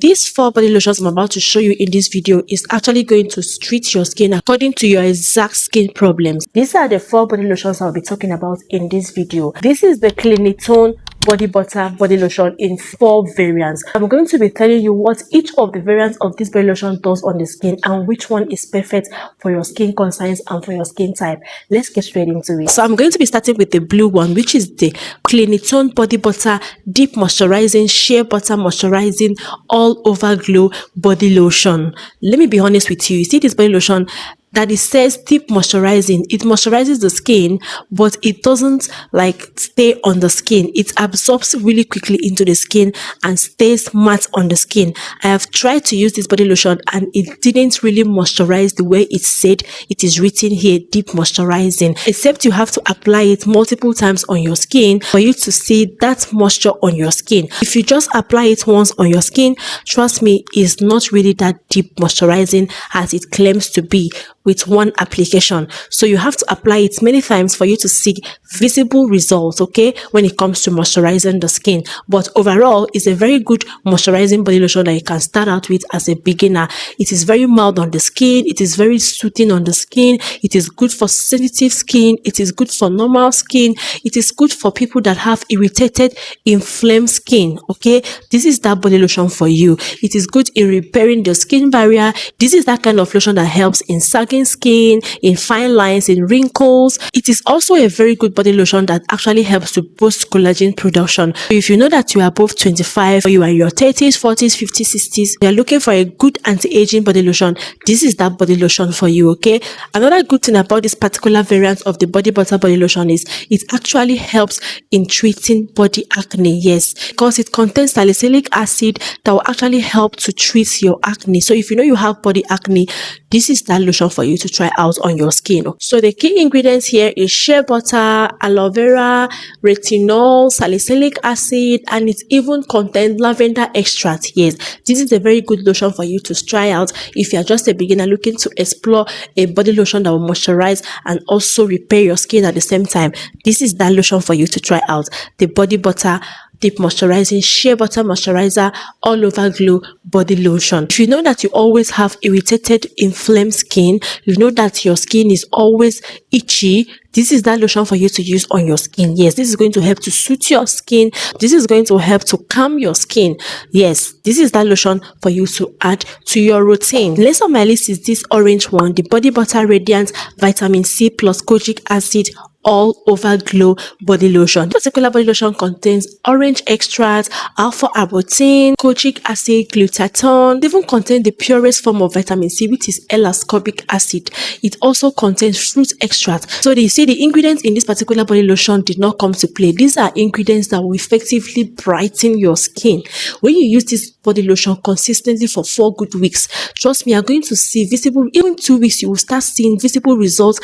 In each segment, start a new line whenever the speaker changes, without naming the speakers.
These 4 body lotions I'm about to show you in this video is actually going to treat your skin according to your exact skin problems. These are the 4 body lotions I'll be talking about in this video. This is the CLINI TONE Body Butter Body Lotion in 4 variants. I'm going to be telling you what each of the variants of this body lotion does on the skin and which one is perfect for your skin concerns and for your skin type. Let's get straight into it. So I'm going to be starting with the blue one, which is the CLINI TONE Body Butter Deep Moisturizing Shea Butter Moisturizing All Over Glow Body Lotion. Let me be honest with you. You see this body lotion that it says deep moisturizing. It moisturizes the skin, but it doesn't like stay on the skin. It absorbs really quickly into the skin and stays matte on the skin. I have tried to use this body lotion and it didn't really moisturize the way it said it is written here, deep moisturizing, except you have to apply it multiple times on your skin for you to see that moisture on your skin. If you just apply it once on your skin, trust me, it's not really that deep moisturizing as it claims to be with one application. So you have to apply it many times for you to see visible results, okay, when it comes to moisturizing the skin. But overall, it's a very good moisturizing body lotion that you can start out with as a beginner. It is very mild on the skin. It is very soothing on the skin. It is good for sensitive skin. It is good for normal skin. It is good for people that have irritated, inflamed skin, okay. This is that body lotion for you. It is good in repairing the skin barrier. This is that kind of lotion that helps in sagging skin, in fine lines, in wrinkles. It is also a very good body lotion that actually helps to boost collagen production. So if you know that you are above 25 or you are in your 30s, 40s, 50s, 60s, you are looking for a good anti-aging body lotion, this is that body lotion for you, okay. Another good thing about this particular variant of the body butter body lotion is it actually helps in treating body acne. Yes, because it contains salicylic acid that will actually help to treat your acne. So if you know you have body acne, this is that lotion for you to try out on your skin. So the key ingredients here is shea butter, aloe vera, retinol, salicylic acid, and it even contains lavender extract. Yes, this is a very good lotion for you to try out if you are just a beginner looking to explore a body lotion that will moisturize and also repair your skin at the same time. This is that lotion for you to try out, the body butter deep moisturizing shea butter moisturizer all over glow body lotion. If you know that you always have irritated, inflamed skin, you know that your skin is always itchy, this is that lotion for you to use on your skin. Yes, this is going to help to soothe your skin. This is going to help to calm your skin. Yes, this is that lotion for you to add to your routine. Next on my list is this orange one, the Body Butter Radiant Vitamin C plus Kojic Acid all over glow body lotion. This particular body lotion contains orange extract, alpha arbutin, kojic acid, glutathione. It even contains the purest form of vitamin C, which is L-ascorbic acid. It also contains fruit extract. So they say the ingredients in this particular body lotion did not come to play. These are ingredients that will effectively brighten your skin. When you use this body lotion consistently for 4 good weeks, trust me, you're going to see visible, even 2 weeks, you will start seeing visible results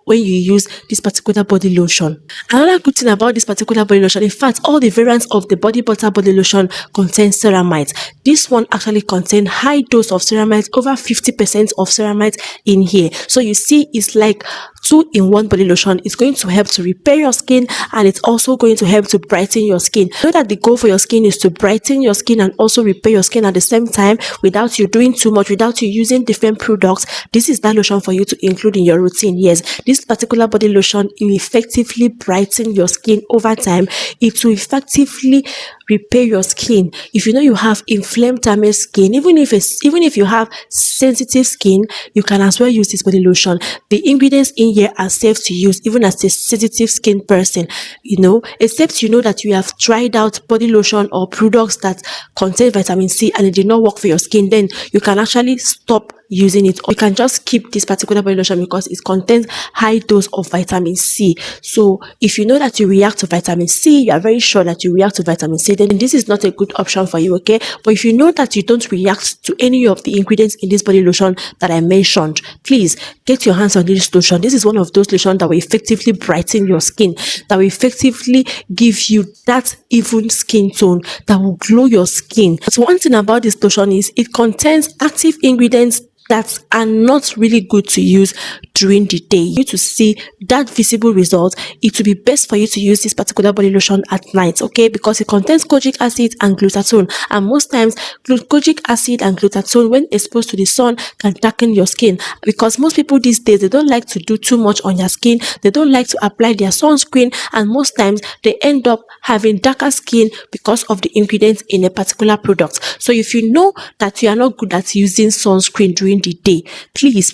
when you use this particular body lotion. Another good thing about this particular body lotion, in fact, all the variants of the body butter body lotion contain ceramides. This one actually contains high dose of ceramides, over 50% of ceramides in here. So you see, it's like 2-in-1 body lotion. It's going to help to repair your skin and it's also going to help to brighten your skin. Know that the goal for your skin is to brighten your skin and also repair your skin at the same time without you doing too much, without you using different products. This is that lotion for you to include in your routine. Yes, this particular body lotion will effectively brighten your skin over time. It will effectively repair your skin. If you know you have inflamed, damaged skin, even if you have sensitive skin, you can as well use this body lotion. The ingredients in here are safe to use even as a sensitive skin person, you know, except you know that you have tried out body lotion or products that contain vitamin C and it did not work for your skin, then you can actually stop using it. Or you can just keep this particular body lotion because it contains high dose of vitamin C. So if you know that you react to vitamin C, you are very sure that you react to vitamin C, then this is not a good option for you, okay? But if you know that you don't react to any of the ingredients in this body lotion that I mentioned, please get your hands on this lotion. This is one of those lotions that will effectively brighten your skin, that will effectively give you that even skin tone, that will glow your skin. But one thing about this lotion is it contains active ingredients that are not really good to use during the day. You to see that visible result, it will be best for you to use this particular body lotion at night, okay, because it contains kojic acid and glutathione, and most times kojic acid and glutathione, when exposed to the sun, can darken your skin, because most people these days, they don't like to do too much on their skin, they don't like to apply their sunscreen, and most times they end up having darker skin because of the ingredients in a particular product. So if you know that you are not good at using sunscreen during the day, please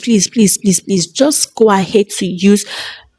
just go ahead to use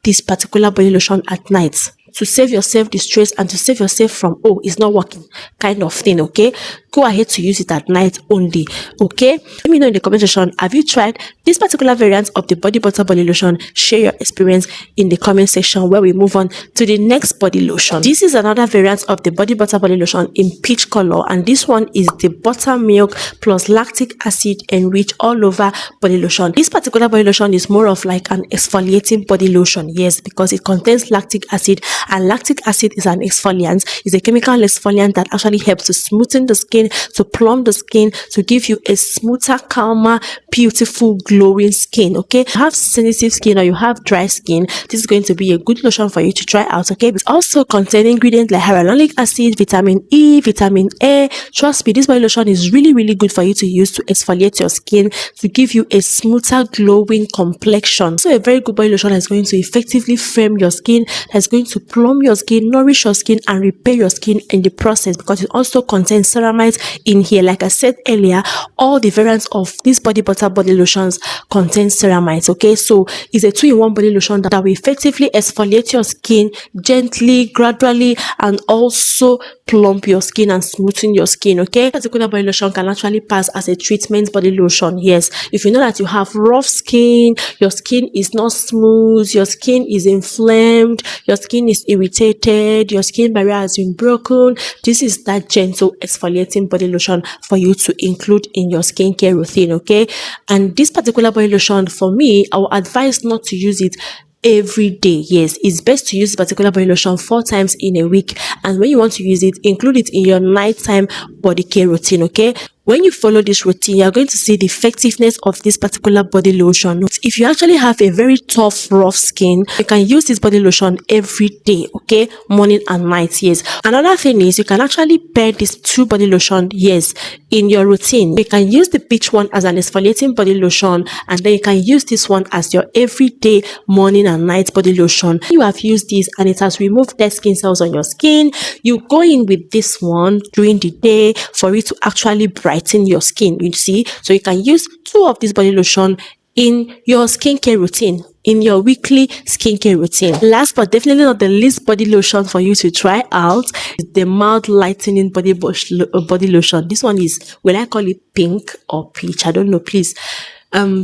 this particular body lotion at night to save yourself the stress and to save yourself from, oh, it's not working kind of thing, okay? Go ahead to use it at night only, okay? Let me know in the comment section, have you tried this particular variant of the body butter body lotion? Share your experience in the comment section where we move on to the next body lotion. This is another variant of the body butter body lotion in peach color, and this one is the buttermilk plus lactic acid enriched all over body lotion. This particular body lotion is more of like an exfoliating body lotion, yes, because it contains lactic acid, and lactic acid is an exfoliant, is a chemical exfoliant that actually helps to smoothen the skin, to plump the skin, to give you a smoother, calmer, beautiful, glowing skin, okay? You have sensitive skin or you have dry skin, this is going to be a good lotion for you to try out, okay? It also contains ingredients like hyaluronic acid, vitamin E, vitamin A. Trust me, this body lotion is really good for you to use to exfoliate your skin, to give you a smoother, glowing complexion. So a very good body lotion is going to effectively firm your skin, that's going to plump your skin, nourish your skin, and repair your skin in the process, because it also contains ceramides in here. Like I said earlier, all the variants of this body butter body lotions contain ceramides, okay? So it's a 2-in-1 body lotion that will effectively exfoliate your skin gently, gradually, and also plump your skin and smoothen your skin, okay? This particular body lotion can actually pass as a treatment body lotion, yes. If you know that you have rough skin, your skin is not smooth, your skin is inflamed, your skin is irritated, your skin barrier has been broken, this is that gentle exfoliating body lotion for you to include in your skincare routine, okay? And this particular body lotion, for me, I would advise not to use it every day. Yes, it's best to use this particular body lotion 4 times in a week, and when you want to use it, include it in your nighttime body care routine, okay? When you follow this routine, you're going to see the effectiveness of this particular body lotion. If you actually have a very tough, rough skin, you can use this body lotion every day, okay? Morning and night, yes. Another thing is you can actually pair these 2 body lotion, yes, in your routine. You can use the peach one as an exfoliating body lotion, and then you can use this one as your everyday morning and night body lotion. You have used this and it has removed dead skin cells on your skin. You go in with this one during the day for it to actually brighten your skin, you see. So you can use 2 of this body lotion in your skincare routine, in your weekly skincare routine. Last but definitely not the least body lotion for you to try out is the Mild Lightening body lotion. This one is, will I call it pink or peach? I don't know, please.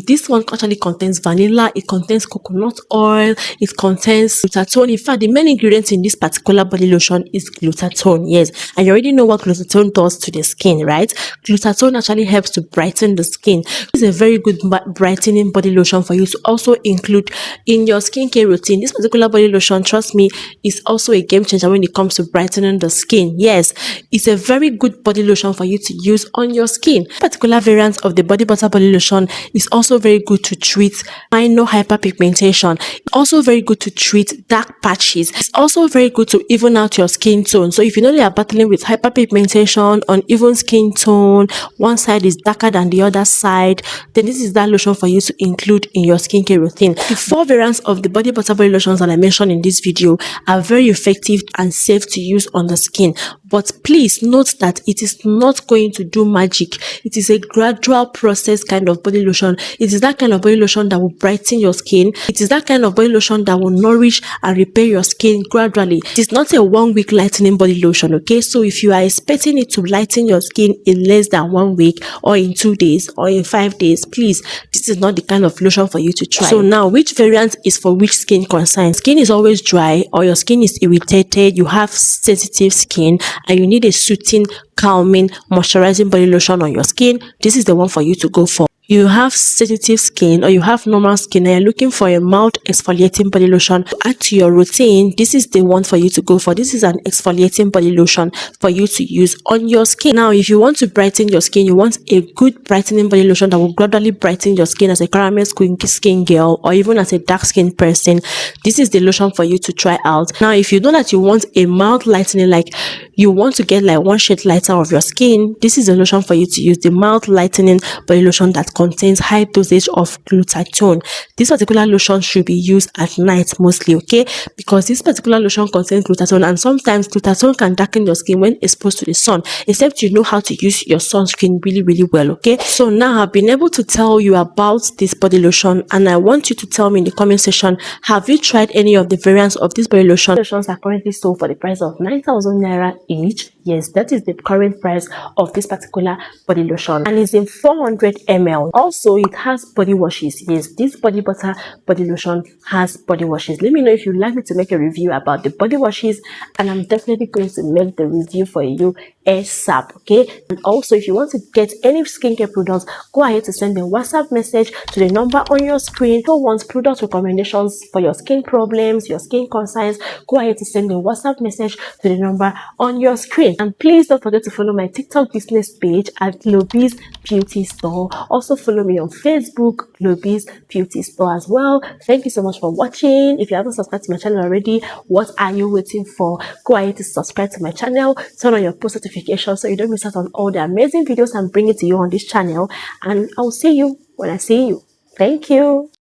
This one actually contains vanilla, it contains coconut oil, it contains glutathione. In fact, the main ingredient in this particular body lotion is glutathione, yes. And you already know what glutathione does to the skin, right? Glutathione actually helps to brighten the skin. It's a very good brightening body lotion for you to also include in your skincare routine. This particular body lotion, trust me, is also a game changer when it comes to brightening the skin. Yes, it's a very good body lotion for you to use on your skin. This particular variant of the body butter body lotion is also very good to treat minor hyperpigmentation. It's also very good to treat dark patches. It's also very good to even out your skin tone. So if you know you are battling with hyperpigmentation, uneven skin tone, one side is darker than the other side, then this is that lotion for you to include in your skincare routine. The 4 variants of the body butter body lotions that I mentioned in this video are very effective and safe to use on the skin. But please note that it is not going to do magic. It is a gradual process kind of body lotion. It is that kind of body lotion that will brighten your skin. It is that kind of body lotion that will nourish and repair your skin gradually. It is not a 1-week lightening body lotion, okay? So if you are expecting it to lighten your skin in less than 1 week, or in 2 days, or in 5 days, please, this is not the kind of lotion for you to try. So now, which variant is for which skin concern? Skin is always dry, or your skin is irritated, you have sensitive skin, and you need a soothing, calming, moisturizing body lotion on your skin, this is the one for you to go for. you have sensitive skin or you have normal skin and you're looking for a mild exfoliating body lotion to add to your routine, this is the one for you to go for. This is an exfoliating body lotion for you to use on your skin. Now, if you want to brighten your skin, you want a good brightening body lotion that will gradually brighten your skin as a caramel skin girl or even as a dark skin person, this is the lotion for you to try out. Now, if you know that you want a mild lightening, like you want to get like one shade lighter of your skin, this is a lotion for you to use, the mild lightening body lotion that contains high dosage of glutathione. This particular lotion should be used at night mostly, okay, because this particular lotion contains glutathione, and sometimes glutathione can darken your skin when exposed to the sun, except you know how to use your sunscreen really well, okay. So now I've been able to tell you about this body lotion, and I want you to tell me in the comment section, have you tried any of the variants of this body lotion? Lotions are currently sold for the price of 9,000 naira each. Yes, that is the current price of this particular body lotion, and it's in 400 ml. Also, it has body washes. Yes, this body butter body lotion has body washes. Let me know if you'd like me to make a review about the body washes, and I'm definitely going to make the review for you ASAP, okay. And also, if you want to get any skincare products, go ahead to send a WhatsApp message to the number on your screen. If you want product recommendations for your skin problems, your skin concerns, go ahead to send a WhatsApp message to the number on your screen. And please don't forget to follow my TikTok business page at Globis Beauty Store. Also follow me on Facebook, Globis Beauty Store as well. Thank you so much for watching. If you haven't subscribed to my channel already, what are you waiting for? Go ahead to subscribe to my channel, turn on your post notifications so you don't miss out on all the amazing videos I'm bringing to you on this channel. And I'll see you when I see you. Thank you.